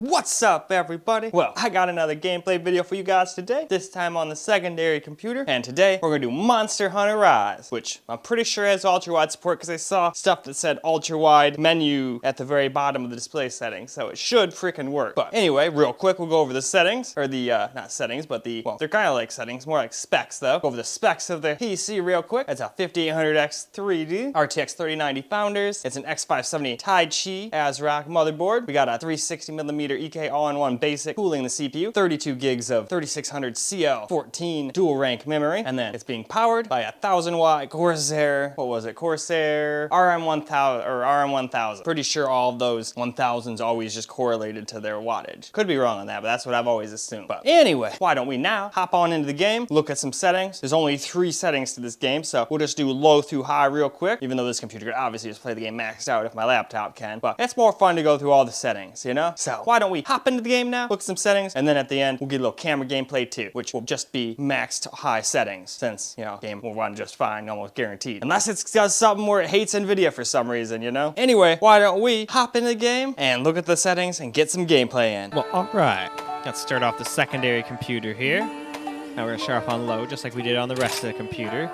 What's up, everybody? Well, I got another gameplay video for you guys today, this time on the secondary computer, and today we're gonna do Monster Hunter Rise, which I'm pretty sure has ultra-wide support because I saw stuff that said ultra-wide menu at the very bottom of the display settings, so it should freaking work. But anyway, real quick, we'll go over the settings, or the, not settings, but the, well, they're kind of like settings, more like specs though. Go over the specs of the PC real quick. It's a 5800X3D RTX 3090 Founders. It's an X570 Taichi AsRock motherboard. We got a 360mm EK all-in-one basic cooling the CPU, 32 gigs of 3600 CL 14 dual rank memory, and then it's being powered by a 1000-watt Corsair, what was it, Corsair RM1000 or RM1000. Pretty sure all of those 1000s always just correlated to their wattage. Could be wrong on that, but that's what I've always assumed. But anyway, why don't we now hop on into the game, look at some settings. There's only 3 settings to this game, so we'll just do low through high real quick, even though this computer could obviously just play the game maxed out if my laptop can, but it's more fun to go through all the settings, you know? So why don't we hop into the game now, look at some settings, and then at the end, we'll get a little camera gameplay too, which will just be maxed high settings, since, you know, the game will run just fine, almost guaranteed. Unless it does something where it hates NVIDIA for some reason, you know? Anyway, why don't we hop in the game and look at the settings and get some gameplay in. Well, alright. Let's start off the secondary computer here. Now we're gonna start off on low, just like we did on the rest of the computers.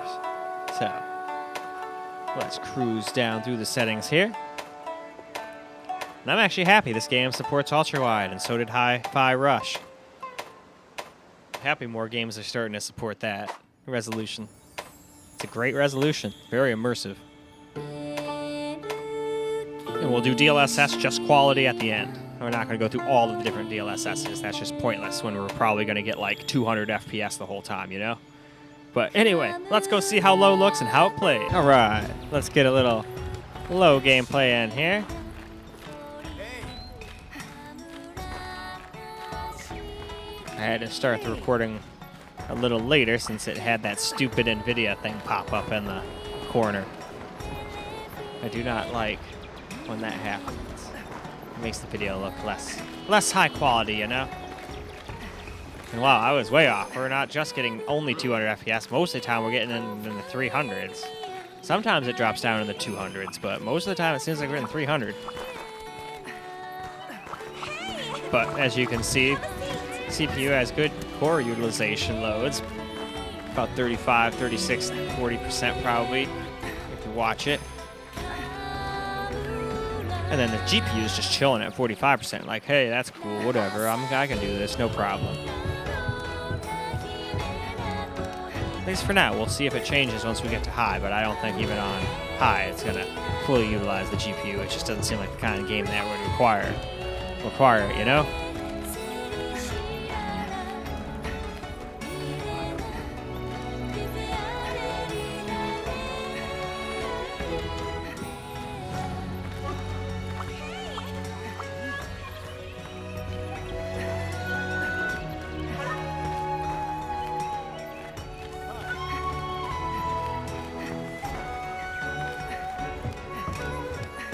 So, let's cruise down through the settings here. And I'm actually happy this game supports ultra-wide, and so did Hi-Fi Rush. I'm happy more games are starting to support that resolution. It's a great resolution, very immersive. And we'll do DLSS just quality at the end. We're not going to go through all of the different DLSSs. That's just pointless when we're probably going to get like 200 FPS the whole time, you know? But anyway, let's go see how low looks and how it plays. All right, let's get a little low gameplay in here. I had to start the recording a little later since it had that stupid NVIDIA thing pop up in the corner. I do not like when that happens. It makes the video look less high quality, you know? And wow, I was way off. We're not just getting only 200 FPS. Most of the time we're getting in the 300s. Sometimes it drops down in the 200s, but most of the time it seems like we're in 300. But as you can see, CPU has good core utilization loads. About 35, 36, 40% probably, if you watch it. And then the GPU is just chilling at 45%. Like, hey, that's cool, whatever. I can do this, no problem. At least for now. We'll see if it changes once we get to high, but I don't think even on high it's gonna fully utilize the GPU. It just doesn't seem like the kind of game that would require it, you know?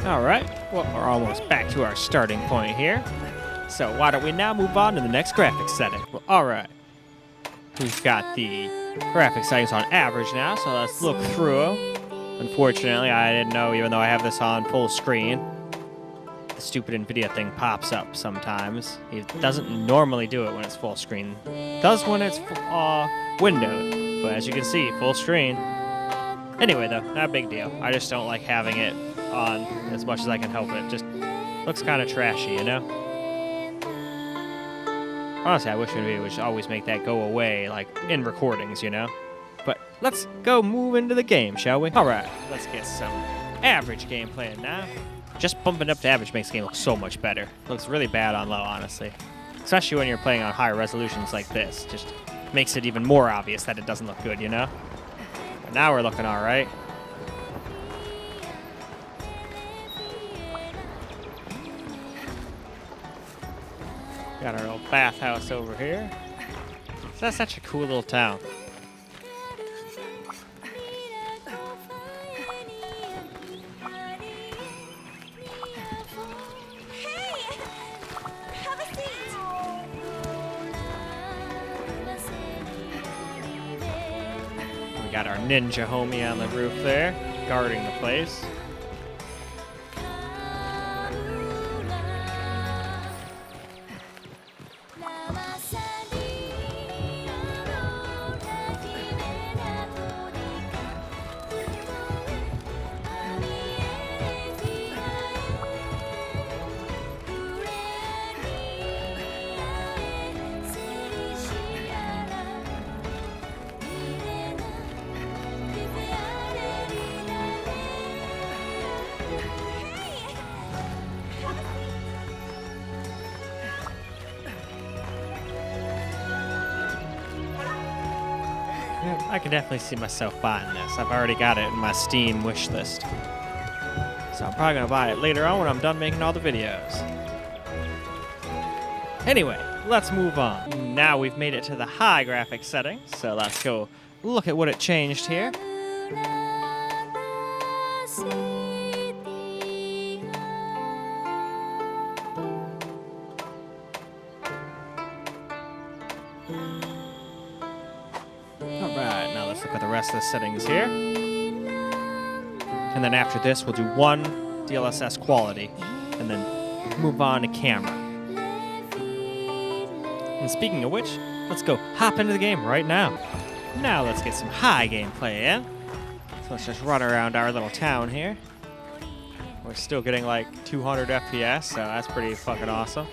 Alright, well, we're almost back to our starting point here. So why don't we now move on to the next graphics setting? Well, alright. We've got the graphics settings on average now, so let's look through them. Unfortunately, I didn't know, even though I have this on full screen, the stupid NVIDIA thing pops up sometimes. It doesn't normally do it when it's full screen. It does when it's windowed, but as you can see, full screen. Anyway though, not a big deal. I just don't like having it on as much as I can help it. Just looks kind of trashy, you know? Honestly, I wish NVIDIA would always make that go away, like in recordings, you know? But let's go move into the game, shall we? Alright, let's get some average gameplay now. Just bumping up to average makes the game look so much better. Looks really bad on low, honestly. Especially when you're playing on higher resolutions like this. Just makes it even more obvious that it doesn't look good, you know? But now we're looking alright. Got our little bathhouse over here. So that's such a cool little town. We got our ninja homie on the roof there, guarding the place. I can definitely see myself buying this. I've already got it in my Steam wish list. So I'm probably gonna buy it later on when I'm done making all the videos. Anyway, let's move on. Now we've made it to the high graphics setting, so let's go look at what it changed here. Alright, now let's look at the rest of the settings here. And then after this, we'll do one DLSS quality, and then move on to camera. And speaking of which, let's go hop into the game right now. Now let's get some high gameplay in. So let's just run around our little town here. We're still getting like 200 FPS, so that's pretty fucking awesome.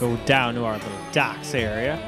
Go down to our little docks area.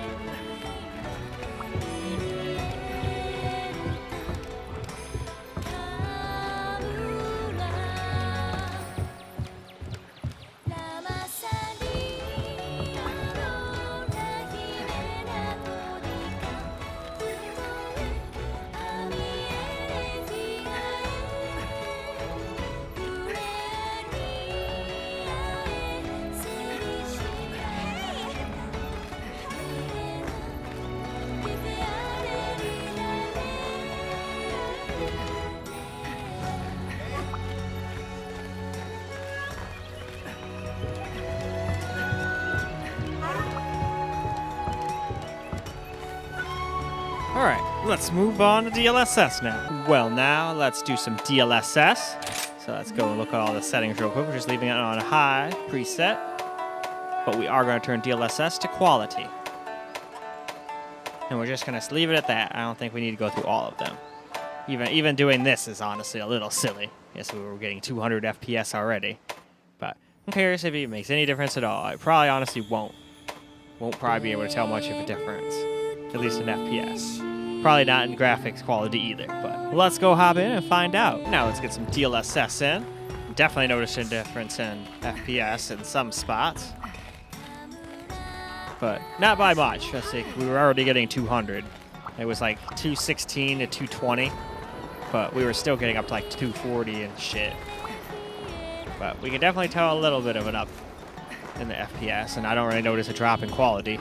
Alright, let's move on to DLSS now. Well, now let's do some DLSS. So let's go and look at all the settings real quick. We're just leaving it on high preset. But we are going to turn DLSS to quality. And we're just going to leave it at that. I don't think we need to go through all of them. Even doing this is honestly a little silly. Yes, we were getting 200 FPS already. But who cares if it makes any difference at all? It probably honestly won't. Won't probably be able to tell much of a difference. At least in FPS. Probably not in graphics quality either, but let's go hop in and find out. Now let's get some DLSS in. Definitely noticing a difference in FPS in some spots. But not by much. Let's see, we were already getting 200. It was like 216 to 220, but we were still getting up to like 240 and shit. But we can definitely tell a little bit of an up in the FPS, and I don't really notice a drop in quality.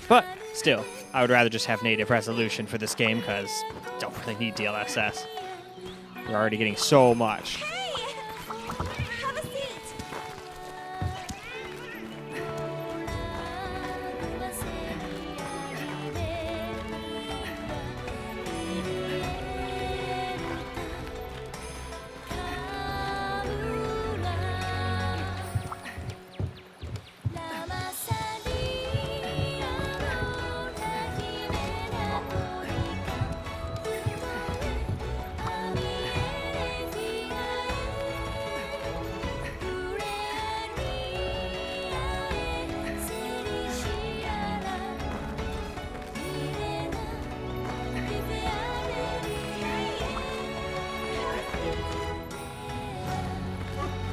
But still, I would rather just have native resolution for this game because I don't really need DLSS. We're already getting so much. Have a seat.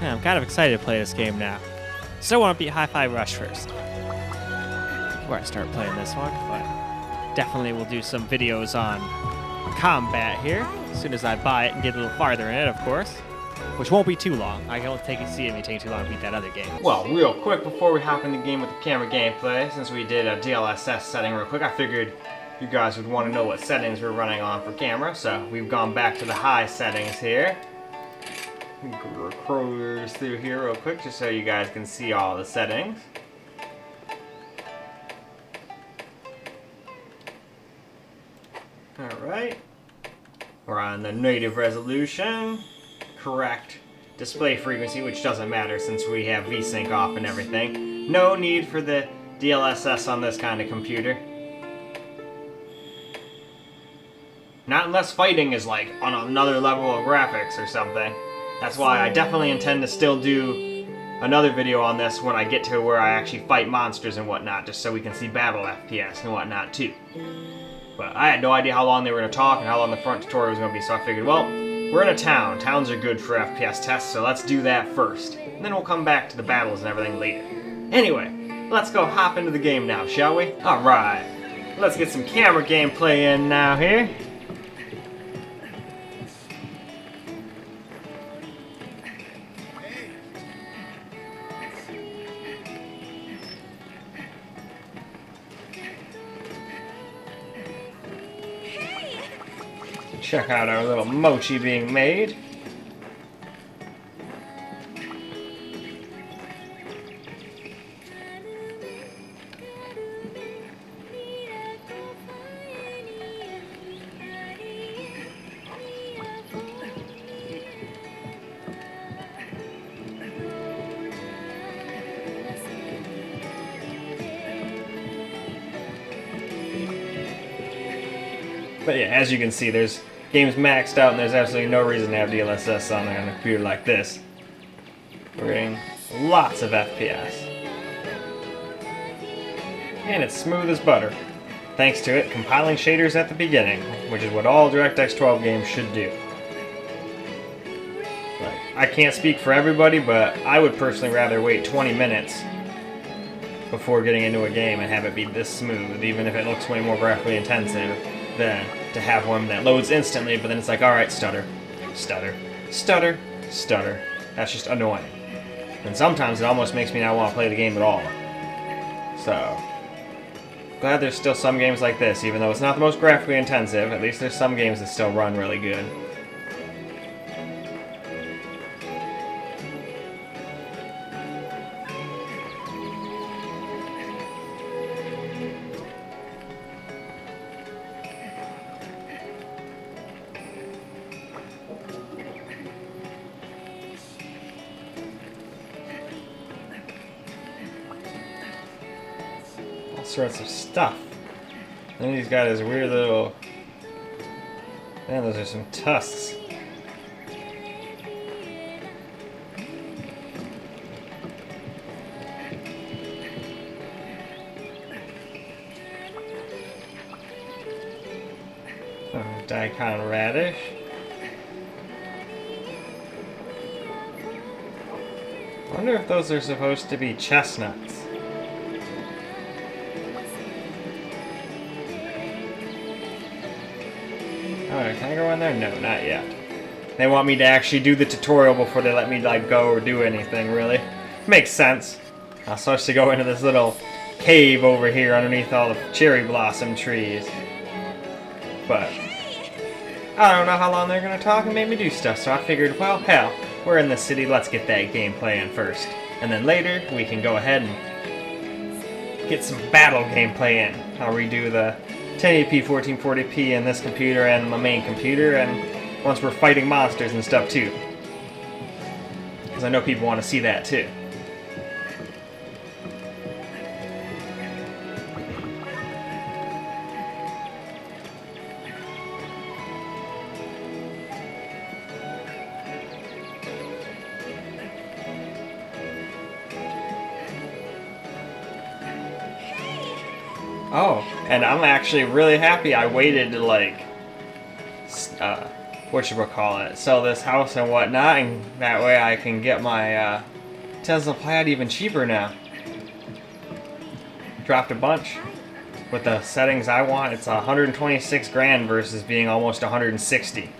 Yeah, I'm kind of excited to play this game now. Still want to beat Hi-Fi Rush first before I start playing this one, but definitely we'll do some videos on combat here as soon as I buy it and get a little farther in it, of course, which won't be too long. I don't see it may take too long to beat that other game. Well, real quick before we hop in the game with the camera gameplay, since we did a DLSS setting real quick, I figured you guys would want to know what settings we're running on for camera, so we've gone back to the high settings here. We'll cruise through here real quick just so you guys can see all the settings. Alright. We're on the native resolution, correct display frequency, which doesn't matter since we have VSync off and everything. No need for the DLSS on this kind of computer. Not unless fighting is like on another level of graphics or something. That's why I definitely intend to still do another video on this when I get to where I actually fight monsters and whatnot, just so we can see battle FPS and whatnot too. But I had no idea how long they were going to talk and how long the front tutorial was going to be, so I figured, well, we're in a town. Towns are good for FPS tests, so let's do that first. And then we'll come back to the battles and everything later. Anyway, let's go hop into the game now, shall we? Alright, let's get some camera gameplay in now here. Check out our little mochi being made. But yeah, as you can see, there's game's maxed out and there's absolutely no reason to have DLSS on a computer like this. We're getting lots of FPS. And it's smooth as butter. Thanks to it compiling shaders at the beginning, which is what all DirectX 12 games should do. Like, I can't speak for everybody, but I would personally rather wait 20 minutes before getting into a game and have it be this smooth, even if it looks way more graphically intensive, than to have one that loads instantly, but then it's like, alright, stutter, stutter, stutter, stutter. That's just annoying. And sometimes it almost makes me not want to play the game at all. So, glad there's still some games like this, even though it's not the most graphically intensive, at least there's some games that still run really good. Sorts of stuff. And then he's got his weird little... Man, those are some tusks. Daikon radish. I wonder if those are supposed to be chestnuts. Alright, can I go in there? No, not yet. They want me to actually do the tutorial before they let me, like, go or do anything, really. Makes sense. I'm supposed to go into this little cave over here underneath all the cherry blossom trees. But I don't know how long they're going to talk and make me do stuff, so I figured, well, hell, we're in the city, let's get that gameplay in first. And then later, we can go ahead and get some battle gameplay in. I'll redo the 1080p 1440p in this computer and my main computer, and once we're fighting monsters and stuff too. Because I know people want to see that too. Oh, and I'm actually really happy I waited to, like, whatchamacallit, sell this house and whatnot, and that way I can get my Tesla Plaid even cheaper now. Dropped a bunch. With the settings I want, it's 126 grand versus being almost 160.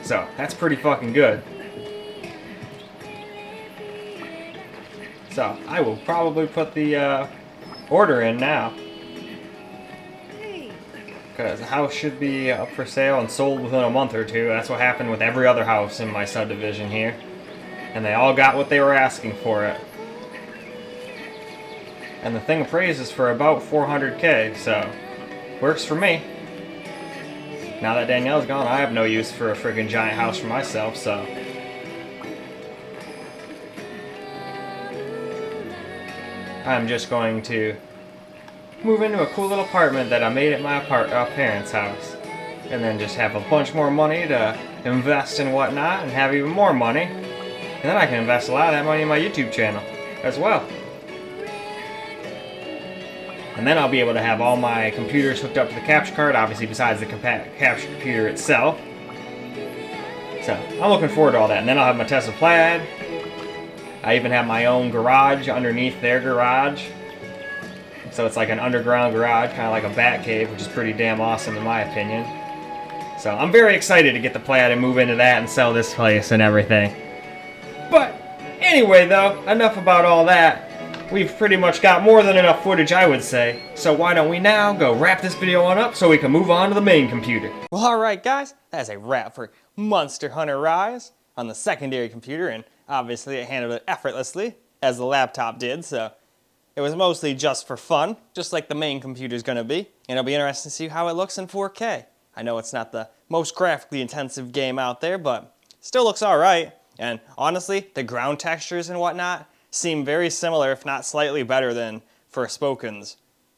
So, that's pretty fucking good. So, I will probably put the order in now. Because the house should be up for sale and sold within a month or two. That's what happened with every other house in my subdivision here. And they all got what they were asking for it. And the thing appraises for about 400K, so works for me. Now that Danielle's gone, I have no use for a friggin' giant house for myself, so. I'm just going to move into a cool little apartment that I made at my parents' house. and then just have a bunch more money to invest in whatnot and have even more money. And then I can invest a lot of that money in my YouTube channel as well. And then I'll be able to have all my computers hooked up to the capture card, obviously besides the capture computer itself. So I'm looking forward to all that. And then I'll have my Tesla Plaid. I even have my own garage underneath their garage. So it's like an underground garage, kind of like a bat cave, which is pretty damn awesome in my opinion. So I'm very excited to get the Plaid and move into that and sell this place and everything. But anyway though, enough about all that. We've pretty much got more than enough footage, I would say. So why don't we now go wrap this video on up so we can move on to the main computer. Well, alright guys, that's a wrap for Monster Hunter Rise on the secondary computer, and obviously it handled it effortlessly, as the laptop did, so it was mostly just for fun, just like the main computer's gonna be. And it'll be interesting to see how it looks in 4K. I know it's not the most graphically intensive game out there, but still looks alright. And honestly, the ground textures and whatnot seem very similar, if not slightly better than Forspoken's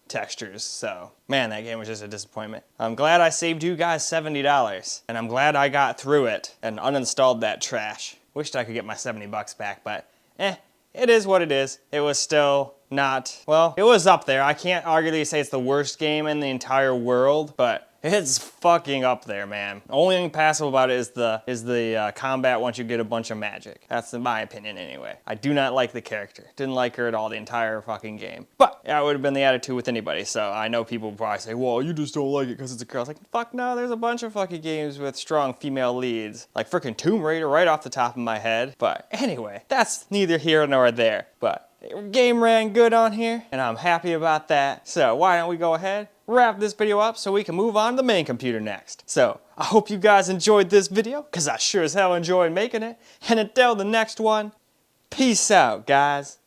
textures. So, man, that game was just a disappointment. I'm glad I saved you guys $70, and I'm glad I got through it and uninstalled that trash. Wished I could get my 70 bucks back, but it is what it is. It was still not, well, it was up there. I can't arguably say it's the worst game in the entire world, but it's fucking up there, man. Only thing passable about it is the combat once you get a bunch of magic. That's in my opinion anyway. I do not like the character. Didn't like her at all the entire fucking game. But that would have been the attitude with anybody, so I know people probably say, well, you just don't like it because it's a girl. It's like, fuck no, there's a bunch of fucking games with strong female leads. Like frickin' Tomb Raider right off the top of my head. But anyway, that's neither here nor there. But the game ran good on here, and I'm happy about that. So why don't we go ahead, wrap this video up so we can move on to the main computer next. So I hope you guys enjoyed this video, because I sure as hell enjoyed making it. And until the next one, peace out, guys.